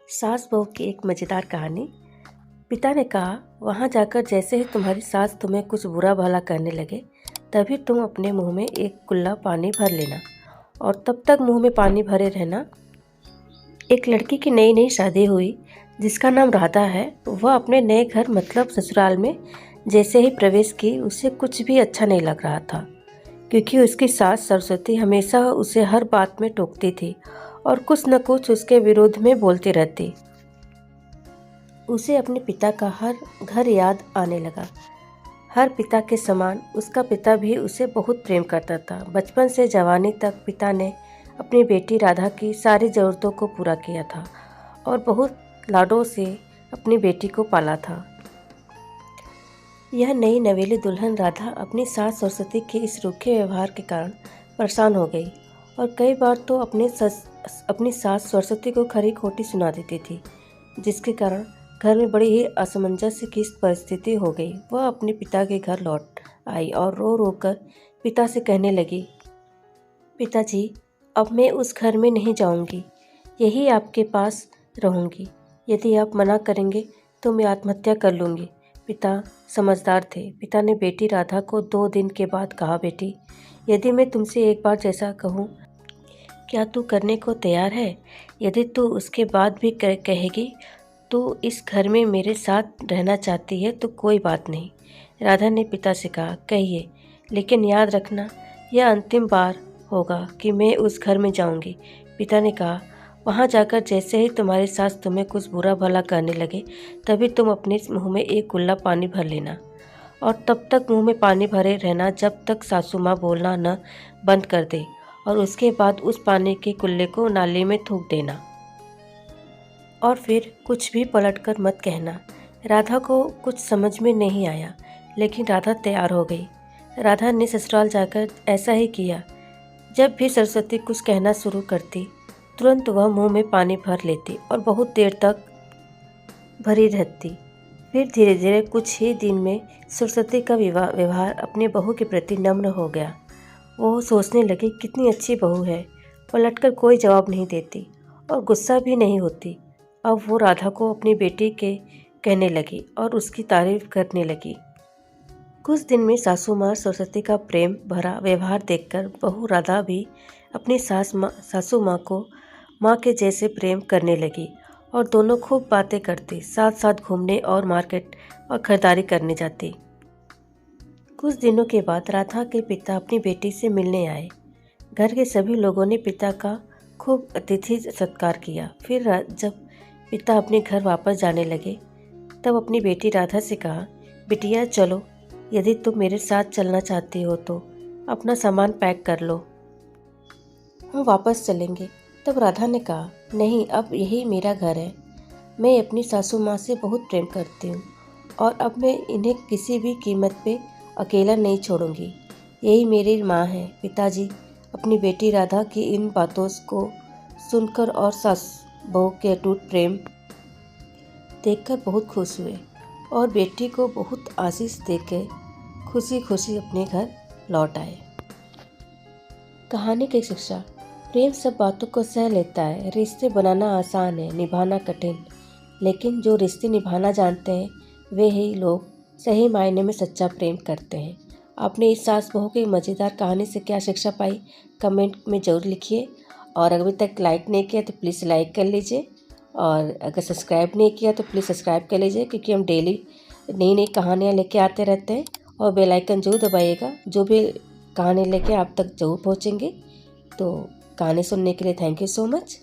सास बहू की एक मज़ेदार कहानी। पिता ने कहा, वहाँ जाकर जैसे ही तुम्हारी सास तुम्हें कुछ बुरा भला करने लगे, तभी तुम अपने मुंह में एक कुल्ला पानी भर लेना और तब तक मुंह में पानी भरे रहना। एक लड़की की नई नई शादी हुई जिसका नाम राधा है। वह अपने नए घर मतलब ससुराल में जैसे ही प्रवेश की, उसे कुछ भी अच्छा नहीं लग रहा था, क्योंकि उसकी सास सरस्वती हमेशा उसे हर बात में टोकती थी और कुछ न कुछ उसके विरोध में बोलती रहती। उसे अपने पिता का हर घर याद आने लगा। हर पिता के समान उसका पिता भी उसे बहुत प्रेम करता था। बचपन से जवानी तक पिता ने अपनी बेटी राधा की सारी ज़रूरतों को पूरा किया था और बहुत लाडों से अपनी बेटी को पाला था। यह नई नवेली दुल्हन राधा अपनी सास सरस्वती के इस रूखे व्यवहार के कारण परेशान हो गई और कई बार तो अपनी सास सरस्वती को खरी खोटी सुना देती थी, जिसके कारण घर में बड़ी ही असमंजस की परिस्थिति हो गई। वह अपने पिता के घर लौट आई और रो रो कर पिता से कहने लगी, पिताजी, अब मैं उस घर में नहीं जाऊंगी, यही आपके पास रहूंगी। यदि आप मना करेंगे तो मैं आत्महत्या कर लूँगी। पिता समझदार थे। पिता ने बेटी राधा को 2 दिन के बाद कहा, बेटी, यदि मैं तुमसे एक बार जैसा कहूँ, क्या तू करने को तैयार है? यदि तू उसके बाद भी कहेगी तू इस घर में मेरे साथ रहना चाहती है तो कोई बात नहीं। राधा ने पिता से कहा, कहिए, लेकिन याद रखना यह अंतिम बार होगा कि मैं उस घर में जाऊंगी। पिता ने कहा, वहाँ जाकर जैसे ही तुम्हारी सास तुम्हें कुछ बुरा भला करने लगे, तभी तुम अपने मुंह में एक कुल्ला पानी भर लेना और तब तक मुंह में पानी भरे रहना जब तक सासू माँ बोलना न बंद कर दे, और उसके बाद उस पानी के कुल्ले को नाली में थूक देना और फिर कुछ भी पलटकर मत कहना। राधा को कुछ समझ में नहीं आया, लेकिन राधा तैयार हो गई। राधा ने ससुराल जाकर ऐसा ही किया। जब भी सरस्वती कुछ कहना शुरू करती, तुरंत वह मुंह में पानी भर लेती और बहुत देर तक भरी रहती। फिर धीरे धीरे कुछ ही दिन में सरस्वती का व्यवहार अपने बहू के प्रति नम्र हो गया। वो सोचने लगी, कितनी अच्छी बहू है, पलटकर कोई जवाब नहीं देती और गुस्सा भी नहीं होती। अब वो राधा को अपनी बेटी के कहने लगी और उसकी तारीफ करने लगी। कुछ दिन में सासू माँ सरस्वती का प्रेम भरा व्यवहार देखकर बहू राधा भी अपनी सासू माँ को माँ के जैसे प्रेम करने लगी और दोनों खूब बातें करती, साथ साथ घूमने और मार्केट और खरीदारी करने जाती। कुछ दिनों के बाद राधा के पिता अपनी बेटी से मिलने आए। घर के सभी लोगों ने पिता का खूब अतिथि सत्कार किया। फिर जब पिता अपने घर वापस जाने लगे, तब अपनी बेटी राधा से कहा, बिटिया चलो, यदि तुम मेरे साथ चलना चाहती हो तो अपना सामान पैक कर लो, हम वापस चलेंगे। तब राधा ने कहा, नहीं, अब यही मेरा घर है। मैं अपनी सासू माँ से बहुत प्रेम करती हूँ और अब मैं इन्हें किसी भी कीमत पे अकेला नहीं छोड़ूंगी। यही मेरी माँ है। पिताजी अपनी बेटी राधा की इन बातों को सुनकर और सास बहू के अटूट प्रेम देखकर बहुत खुश हुए और बेटी को बहुत आशीष देकर खुशी खुशी अपने घर लौट आए। कहानी की शिक्षा, प्रेम सब बातों को सह लेता है। रिश्ते बनाना आसान है, निभाना कठिन, लेकिन जो रिश्ते निभाना जानते हैं वे ही लोग सही मायने में सच्चा प्रेम करते हैं। आपने इस सास बहू की मज़ेदार कहानी से क्या शिक्षा पाई, कमेंट में ज़रूर लिखिए। और अभी तक लाइक नहीं किया तो प्लीज़ लाइक कर लीजिए, और अगर सब्सक्राइब नहीं किया तो प्लीज़ सब्सक्राइब कर लीजिए, क्योंकि हम डेली नई नई कहानियाँ लेके आते रहते हैं। और बेल आइकन जरूर दबाइएगा, जो भी कहानी लेके आप तक जरूर पहुँचेंगे। तो कहानी सुनने के लिए थैंक यू सो मच।